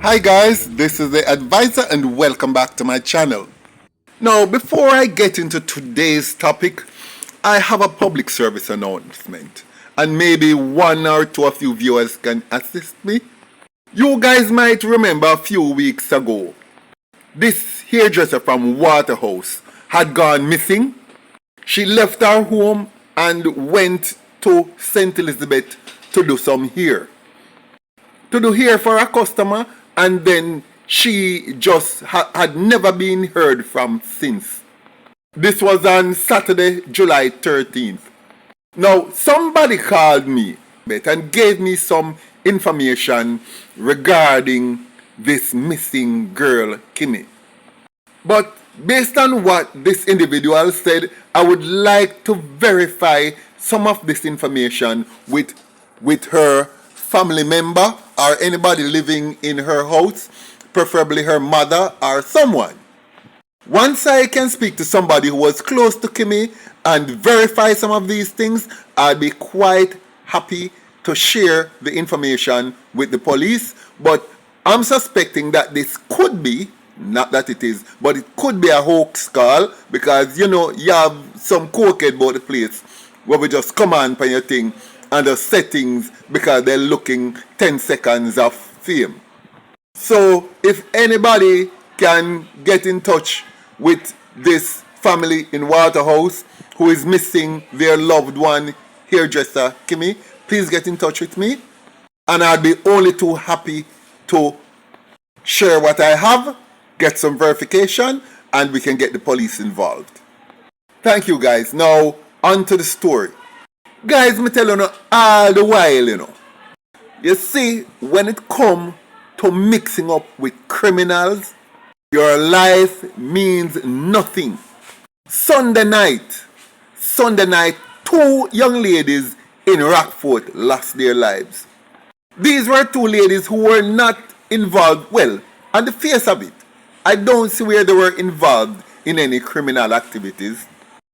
Hi guys, this is the advisor and welcome back to my channel. Now before I get into today's topic, I have a public service announcement and maybe one or two of you viewers can assist me. You guys might remember a few weeks ago, this hairdresser from Waterhouse had gone missing. She left her home and went to St. Elizabeth to do some hair. To do hair for a customer, and then she just had never been heard from since. This was on Saturday, July 13th. Now, somebody called me and gave me some information regarding this missing girl, Kimmy. But based on what this individual said, I would like to verify some of this information with her family member or anybody living in her house, preferably her mother or someone. Once I can speak to somebody who was close to Kimmy and verify some of these things, I'll be quite happy to share the information with the police. But I'm suspecting that this could be, not that it is, but it could be a hoax call, because you have some cokehead about the place where we just come on your thing and the settings because they're looking 10 seconds of fame. So if anybody can get in touch with this family in Waterhouse who is missing their loved one, hairdresser Kimmy, please get in touch with me, and I'll be only too happy to share what I have, get some verification, and we can get the police involved. Thank you guys. Now on to the story. Guys, me tell you all the while, you see, when it come to mixing up with criminals, your life means nothing. Sunday night, two young ladies in Rockfort lost their lives. These were two ladies who were not involved, well, on the face of it, I don't see where they were involved in any criminal activities.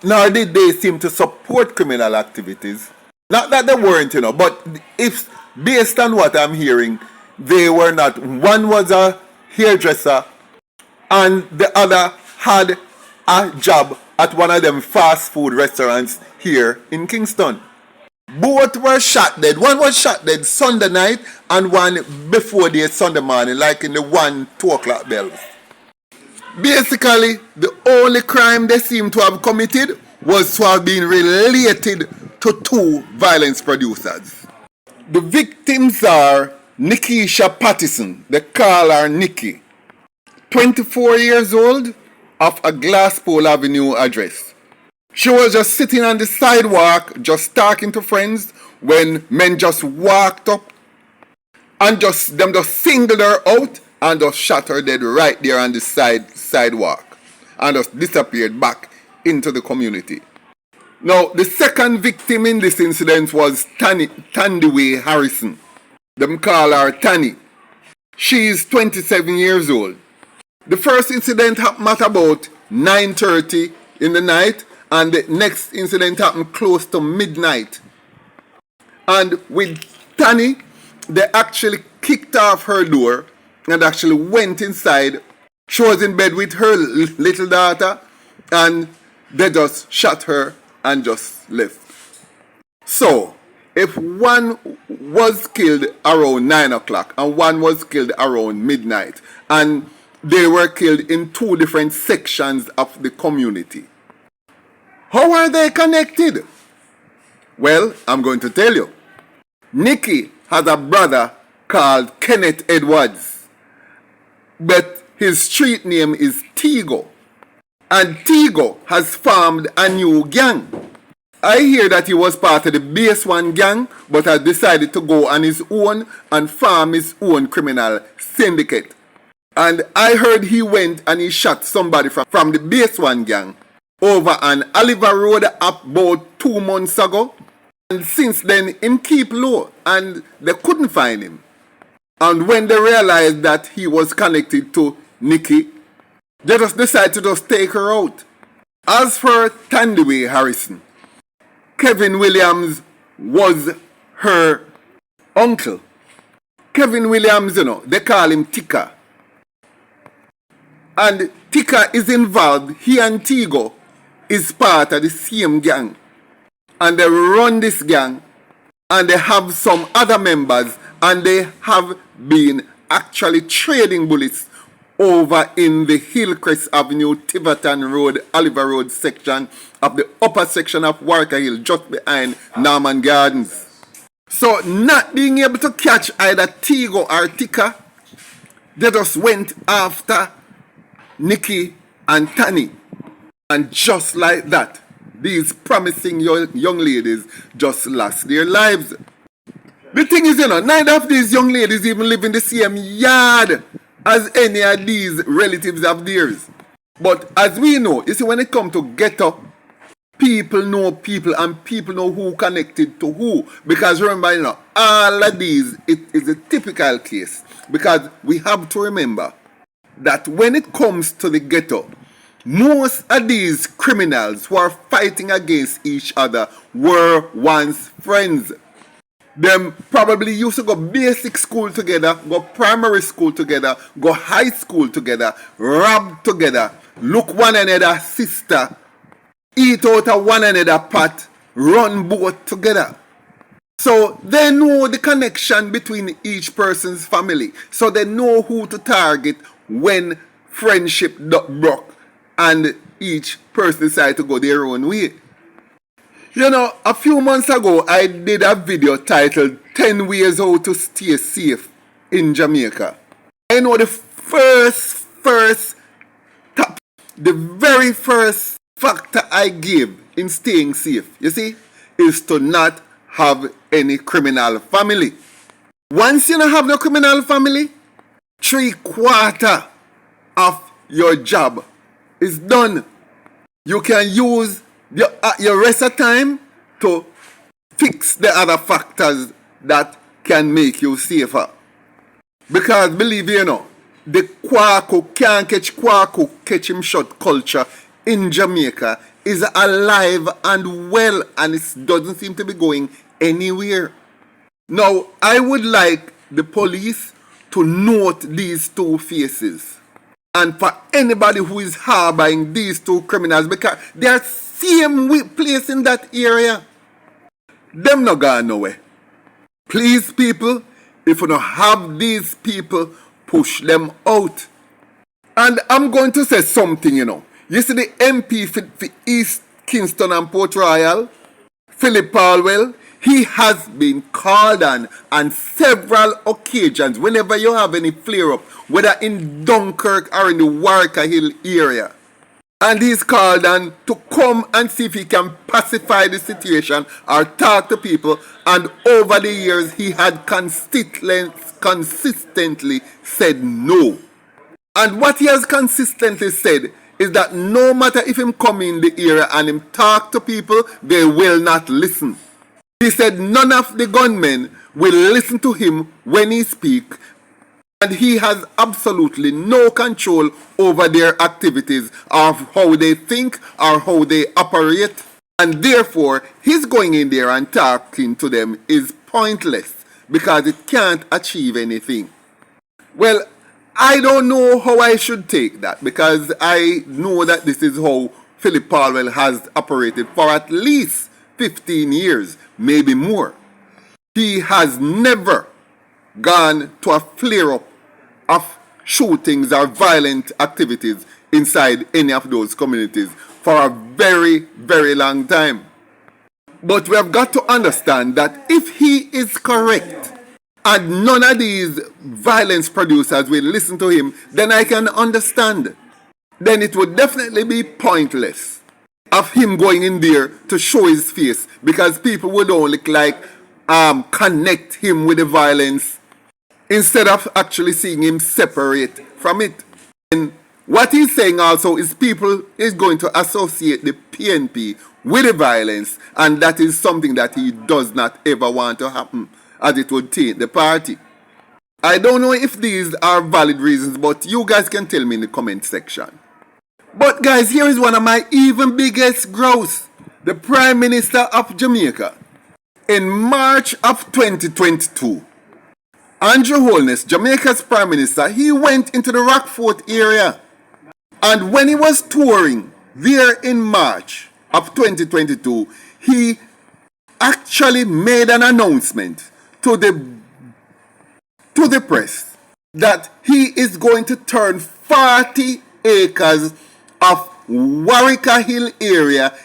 Nor did they seem to support criminal activities. Not that they weren't, but if based on what I'm hearing, they were not. One was a hairdresser and the other had a job at one of them fast food restaurants here in Kingston. Both were shot dead. One was shot dead Sunday night and one before the Sunday morning, like in the 1-2 o'clock bells. Basically, the only crime they seem to have committed was to have been related to two violence producers. The victims are Nikisha Pattison, they call her Nikki, 24 years old, of a Glasspole Avenue address. She was just sitting on the sidewalk, just talking to friends, when men just walked up and just singled her out and just shot her dead right there on the sidewalk and just disappeared back into the community. Now, the second victim in this incident was Tandiway Harrison. Them call her Tanny. She is 27 years old. The first incident happened at about 9:30 in the night, and the next incident happened close to midnight. And with Tanny, they actually kicked off her door and actually went inside. She was in bed with her little daughter, and they just shot her and just left. So, if one was killed around 9 o'clock and one was killed around midnight, and they were killed in two different sections of the community, how are they connected? Well, I'm going to tell you. Nikki has a brother called Kenneth Edwards, but his street name is Tigo. And Tigo has formed a new gang. I hear that he was part of the Base One gang, but has decided to go on his own and form his own criminal syndicate. And I heard he went and he shot somebody from the Base One gang over on Oliver Road about 2 months ago. And since then, him keep low and they couldn't find him. And when they realized that he was connected to Nikki, they just decided to just take her out. As for Tandiway Harrison, Kevin Williams was her uncle. Kevin Williams, they call him Tika. And Tika is involved. He and Tigo is part of the same gang. And they run this gang. And they have some other members. And they have been actually trading bullets over in the Hillcrest Avenue, Tiverton Road, Oliver Road section of the upper section of Wareika Hills, just behind Norman Gardens. So not being able to catch either Tigo or Tika, they just went after Nikki and Tani. And just like that, these promising young ladies just lost their lives. The thing is, neither of these young ladies even live in the same yard as any of these relatives of theirs. But as we know, you see, when it comes to ghetto, people know people and people know who connected to who. Because remember, all of these, it is a typical case. Because we have to remember that when it comes to the ghetto, most of these criminals who are fighting against each other were once friends. Them probably used to go basic school together, go primary school together, go high school together, rob together, look one another sister, eat out of one another pot, run both together. So they know the connection between each person's family. So they know who to target when friendship broke and each person decided to go their own way. A few months ago, I did a video titled 10 Ways How to Stay Safe in Jamaica. I know the very first factor I give in staying safe, you see, is to not have any criminal family. Once you don't have no criminal family, 3/4 of your job is done. You can use your rest of time to fix the other factors that can make you safer. Because believe the Kwaku can't catch Kwaku, catch him shot culture in Jamaica is alive and well, and it doesn't seem to be going anywhere. Now, I would like the police to note these two faces. And for anybody who is harboring these two criminals, because they are same place in that area, them not gone nowhere. Please, people, if you don't have these people, push them out. And I'm going to say something, You see the MP for East Kingston and Port Royal, Philip Palwell, he has been called on several occasions whenever you have any flare-up, whether in Dunkirk or in the Wareika Hill area. And he's called on to come and see if he can pacify the situation or talk to people. And over the years, he had consistently said no. And what he has consistently said is that no matter if him come in the area and him talk to people, they will not listen. He said none of the gunmen will listen to him when he speak, and he has absolutely no control over their activities of how they think or how they operate, and therefore his going in there and talking to them is pointless because it can't achieve anything. Well, I don't know how I should take that, because I know that this is how Philip Palwell has operated for at least 15 years, maybe more. He has never gone to a flare-up of shootings or violent activities inside any of those communities for a very, very long time. But we have got to understand that if he is correct and none of these violence producers will listen to him, then I can understand. Then it would definitely be pointless of him going in there to show his face, because people would only connect him with the violence instead of actually seeing him separate from it. And what he's saying also is people is going to associate the PNP with the violence, and that is something that he does not ever want to happen, as it would taint the party. I don't know if these are valid reasons, but you guys can tell me in the comment section. But guys, here is one of my even biggest grouse. The Prime Minister of Jamaica, in March of 2022, Andrew Holness, Jamaica's Prime Minister, he went into the Rockfort area. And when he was touring there in March of 2022, he actually made an announcement to the press that he is going to turn 40 acres of Wareika Hill area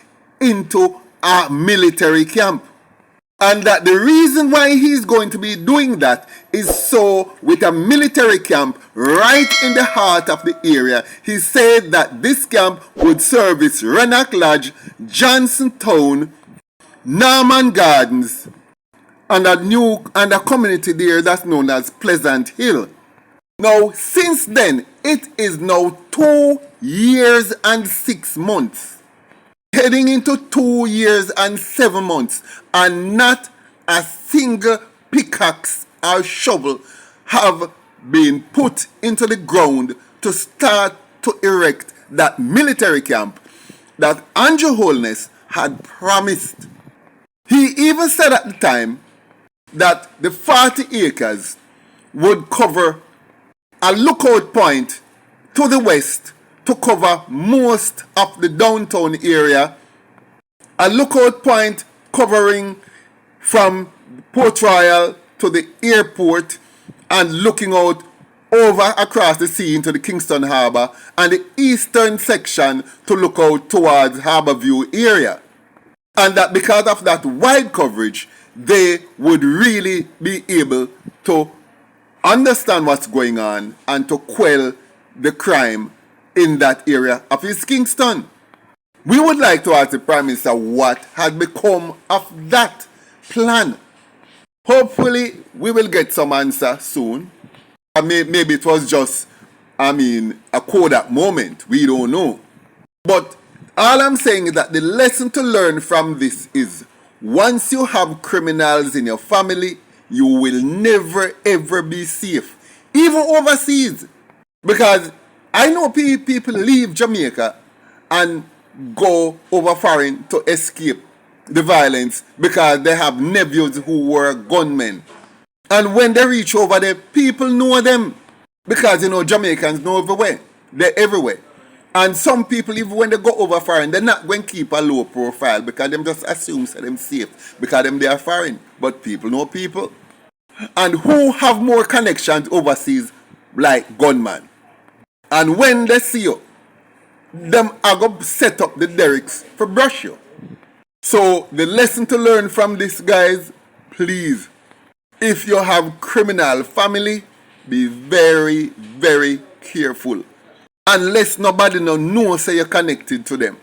into a military camp. And that the reason why he's going to be doing that is so with a military camp right in the heart of the area. He said that this camp would service Rannoch Lodge, Johnstown, Norman Gardens, and a community there that's known as Pleasant Hill. Now, since then, it is now 2 years and 6 months. Heading into 2 years and 7 months, and not a single pickaxe or shovel have been put into the ground to start to erect that military camp that Andrew Holness had promised. He even said at the time that the 40 acres would cover a lookout point to the west to cover most of the downtown area, a lookout point covering from Port Royal to the airport and looking out over across the sea into the Kingston Harbour, and the eastern section to look out towards Harbourview area. And that because of that wide coverage, they would really be able to understand what's going on and to quell the crime in that area of East Kingston. We would like to ask the Prime Minister what has become of that plan. Hopefully, we will get some answer soon. Maybe it was just, a Kodak moment. We don't know. But all I'm saying is that the lesson to learn from this is once you have criminals in your family, you will never ever be safe. Even overseas. Because I know people leave Jamaica and go over foreign to escape the violence because they have nephews who were gunmen. And when they reach over there, people know them. Because, Jamaicans know everywhere. They're everywhere. And some people, even when they go over foreign, they're not going to keep a low profile because them just assume that them safe because them they are foreign. But people know people. And who have more connections overseas like gunmen. And when they see you, them are going to set up the derricks for brush you. So the lesson to learn from this, guys, please, if you have criminal family, be very, very careful. Unless nobody knows say you're connected to them.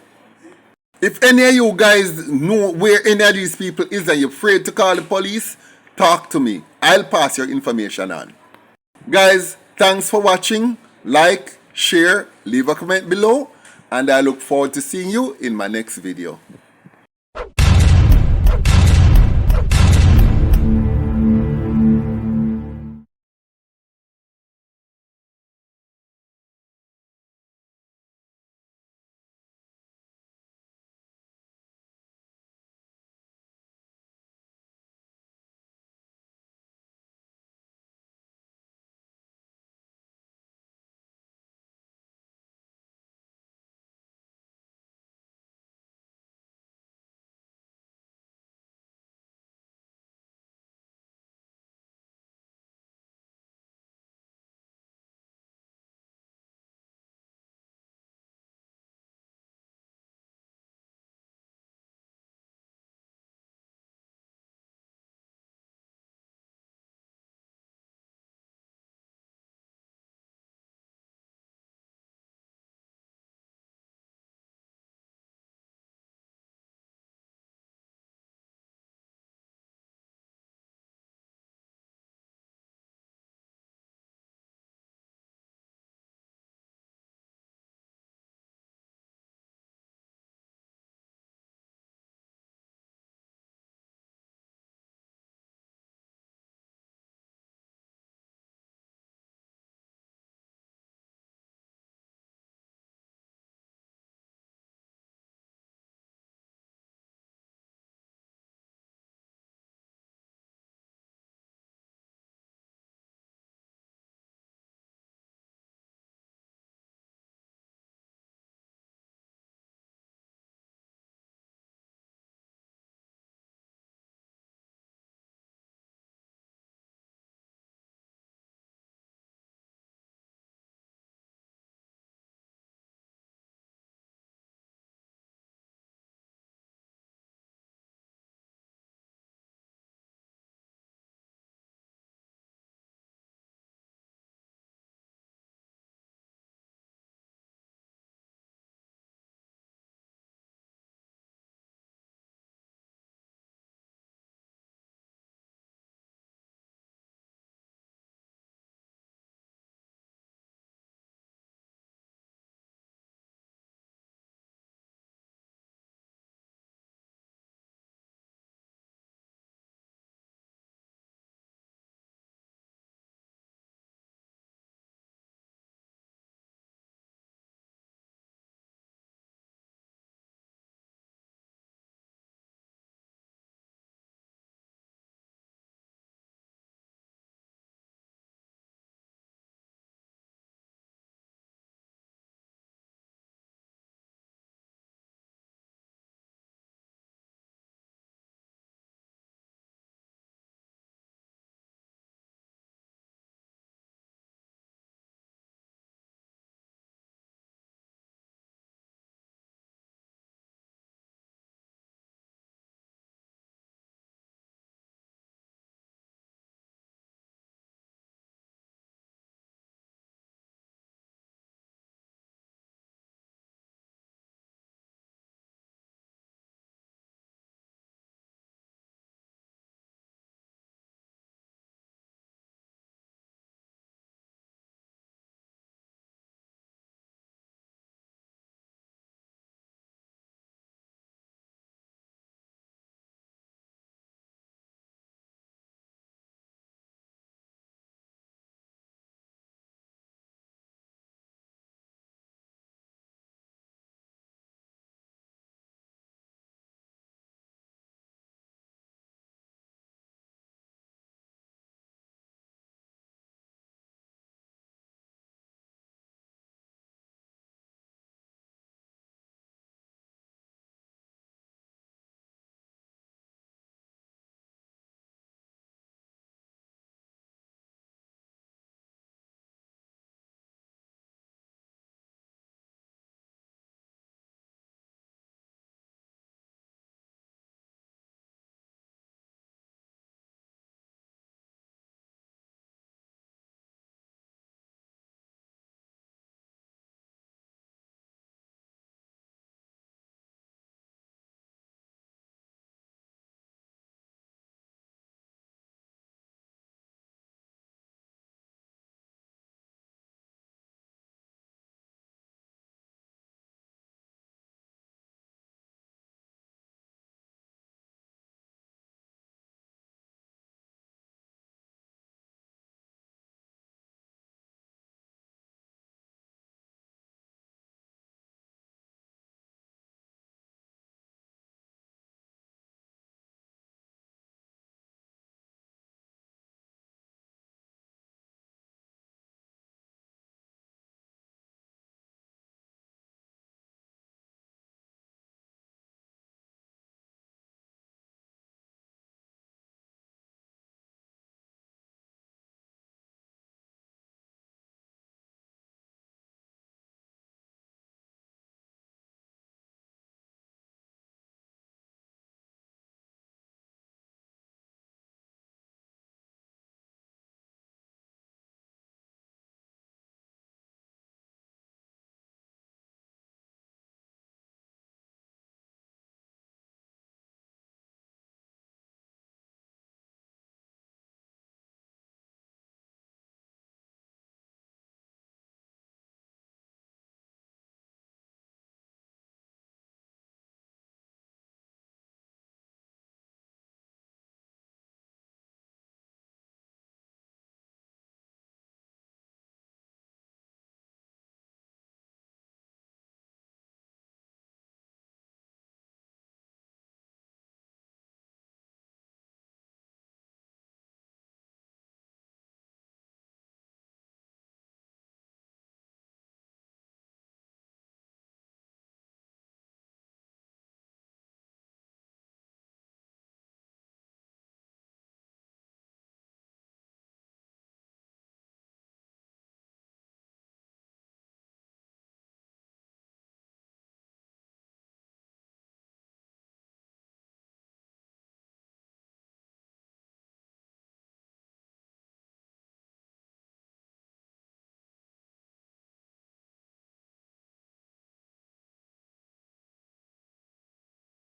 If any of you guys know where any of these people is and you're afraid to call the police, talk to me. I'll pass your information on. Guys, thanks for watching. Like, share, leave a comment below, and I look forward to seeing you in my next video.